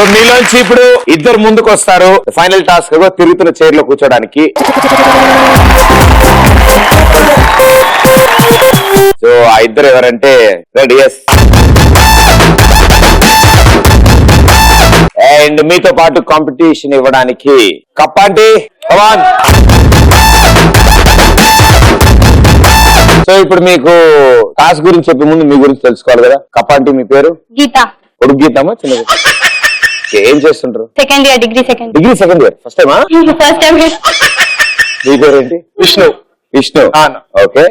So మీలోంచి ఇప్పుడు ఇద్దరు ముందుకు వస్తారు. ఫైనల్ టాస్క్ తిరుగుతున్న చైర్ లో కూర్చోడానికి. సో ఆ ఇద్దరు ఎవరంటే రెడీ అండ్ మీతో పాటు కాంపిటీషన్ ఇవ్వడానికి కప్పాంటి కమాన్. సో ఇప్పుడు మీకు టాస్క్ గురించి చెప్పే ముందు మీ గురించి తెలుసుకోవాలి కదా. కప్పాంటి మీ పేరు? గీత. కొడుకు గీతమ్మా? చిన్న ఏం చేస్తుంటారు? Second year degree second year. First టైమా? First time. మీ పేరు ఏంటి? విష్ణు. ఓకే.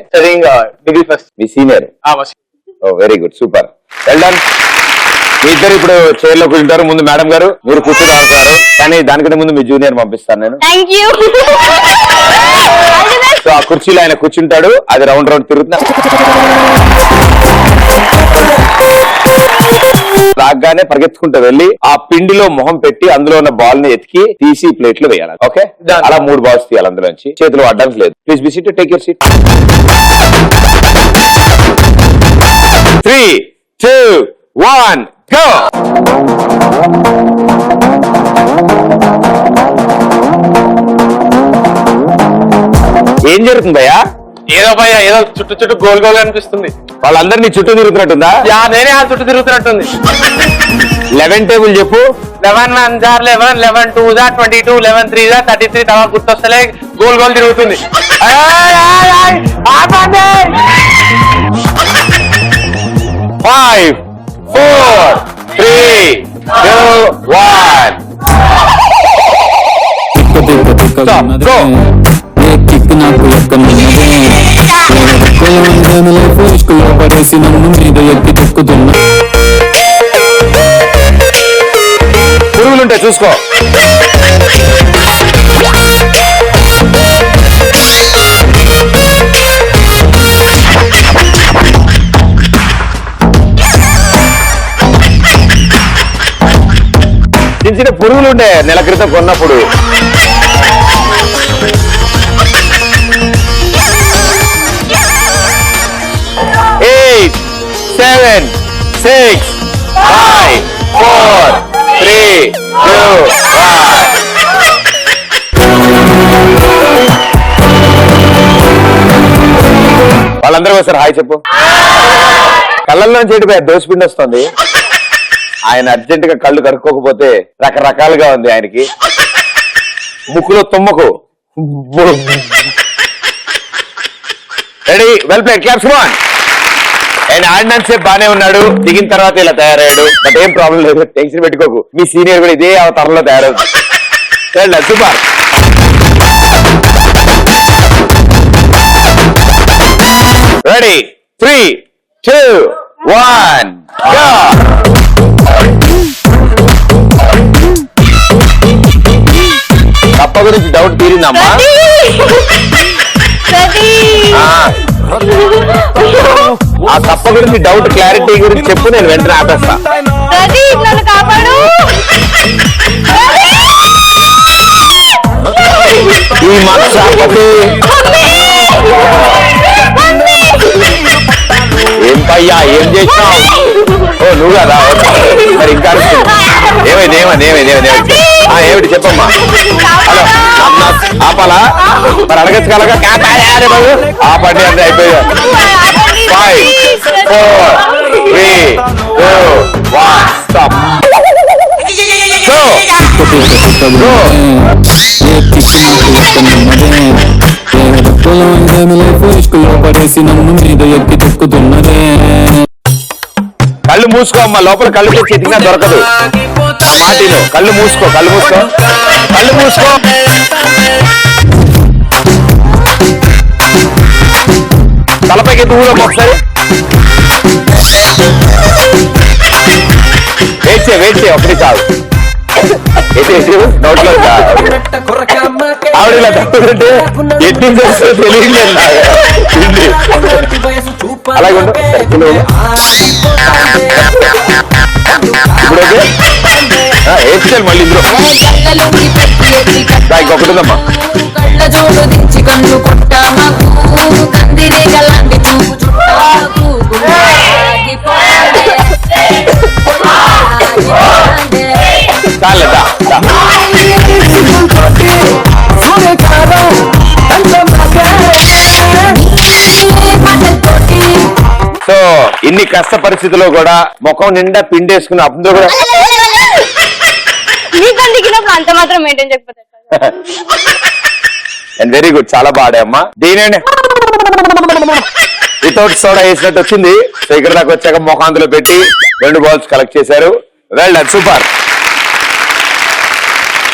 Degree first. మీ senior? Very good, super, well done. మీ ఇద్దరు ఇప్పుడు చైర్ లో కూర్చుంటారు. ముందు మేడం గారు మీరు కూర్చొని ఆడుతున్నారు, కానీ దానికంటే ముందు మీ జూనియర్ పంపిస్తాను నేను. సో ఆ కుర్చీలో ఆయన కూర్చుంటాడు, అది రౌండ్ రౌండ్ తిరుగుతున్నా. రాగానే పరిగెత్తుకుంటూ వెళ్ళి ఆ పిండిలో మొహం పెట్టి అందులో ఉన్న బాల్ ని ఎతికి తీసి ప్లేట్ లో వేయాలి. ఓకే, అలా 3 balls తీయాలి అందులోంచి. చేతిలో అడ్డానికి లేదు. Please be seated, take your seat. 3, 2, 1 go. ఏం జరుగుతుందయ్యా? ఏదో భయ్యా, ఏదో చుట్టూ చుట్టూ గోల్ గోల్ అనిపిస్తుంది. వాళ్ళందరినీ చుట్టూ తిరుగుతున్నట్టుందా? నేనే ఆ చుట్టూ తిరుగుతున్నట్టుంది. 11 టేబుల్ చెప్పు. 11 1 11, 11 2 22, 11 3 33. తర్వాత గుర్తొస్తలే, గోల్ గోల్ తిరుగుతుంది. 5, 4, 3, 2, 1 పడేసి నన్ను మీద ఎక్కి తొక్కుతున్నా. పురుగులుంటాయి చూసుకో. చిన్న చిన్న పురుగులు ఉండే నెల క్రితం కొన్నప్పుడు. 8, 7, 6, 5, 4, 3, 2, 1 వాళ్ళందరూ ఒకసారి హాయ్ చెప్పు. కళ్ళల్లోంచి చెడిపోయా దోసిపిండి వస్తుంది. ఆయన అర్జెంట్ గా కళ్ళు కడుక్కోకపోతే రకరకాలుగా ఉంది ఆయనకి. ముక్కులో తుమ్మకు. Ready, well played, claps on. ఆయన ఆడినంతసేపు బానే ఉన్నాడు, దిగిన తర్వాత ఇలా తయారయ్యాడు. బట్ ఏం ప్రాబ్లం లేదు, టెన్షన్ పెట్టుకోకు. మీ సీనియర్ కూడా ఇదే అవతారంలో తయారవుతుంది. సూపర్. Ready, 3, 2, 1 go. కప్ప గురించి డౌట్ తీరిందమ్మా? ఆ కప్ప గురించి డౌట్ క్లారిటీ గురించి చెప్పు, నేను వెంటనే ఆపేస్తా. ఈ మనసాపతి ఏం పయ్యా, ఏం చేసినావు? ఓ నువ్వు కదా, మరి ఇంకా ఏమిటి చెప్పమ్మా? హలో, ఆపాలా? మరి అడగచ్చు కలగా ఆపండి అంటే అయిపోయా. 5, 4, 3, 2, 1 స్టాప్. పడేసి నన్ను మీద ఎక్కి తొక్కుతున్నదే. కళ్ళు మూసుకో అమ్మా, లోపల కళ్ళు తెచ్చి ఎతికినా దొరకదు. మాటిలో కళ్ళు మూసుకో. తలపైకి ఎత్తుకోవడం ఒకసారి. వెయిట్ చేయి ఒకటి చాలు. నోట్లో ఆవిడ ఇలా తప్పుతుంటే ఎడ్డింగ్ చేస్తే తెలియలేదు. అలాగే ఉండు. ఇప్పుడు వేసేయాలి మళ్ళీ ఇందులో. ఇంకొకటి ఉందమ్మా. చాలే దా, దా. సో ఇన్ని కష్ట పరిస్థితుల్లో కూడా ముఖం నిండా పిండేసుకుని అందరూ కూడా మీకు దిగినప్పుడు అంత మాత్రం మెయింటైన్ చేయకపోతే అండ్ వెరీ గుడ్, చాలా బాగా అమ్మా. దీని వితౌట్ సోడా వేసినట్టు వచ్చింది. సో ఇక్కడ దాకా వచ్చాక ముఖాంతులో పెట్టి 2 బాల్స్ కలెక్ట్ చేశారు. Well done, super.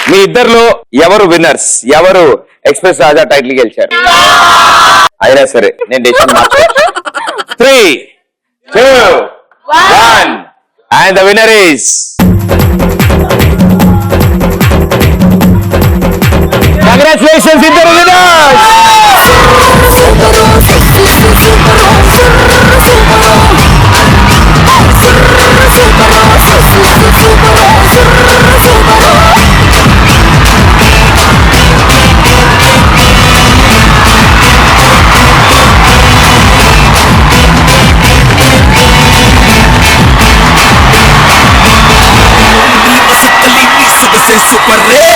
మీ ఇద్దరులో ఎవరు విన్నర్స్, ఎవరు ఎక్స్ప్రెస్ రాజా టైటిల్ గెలిచారు? అయినా సరే నేను డెసిషన్ మార్చాను. 3, 2, 1 and the winner is congratulations, ఇద్దరు విన్నర్స్. Super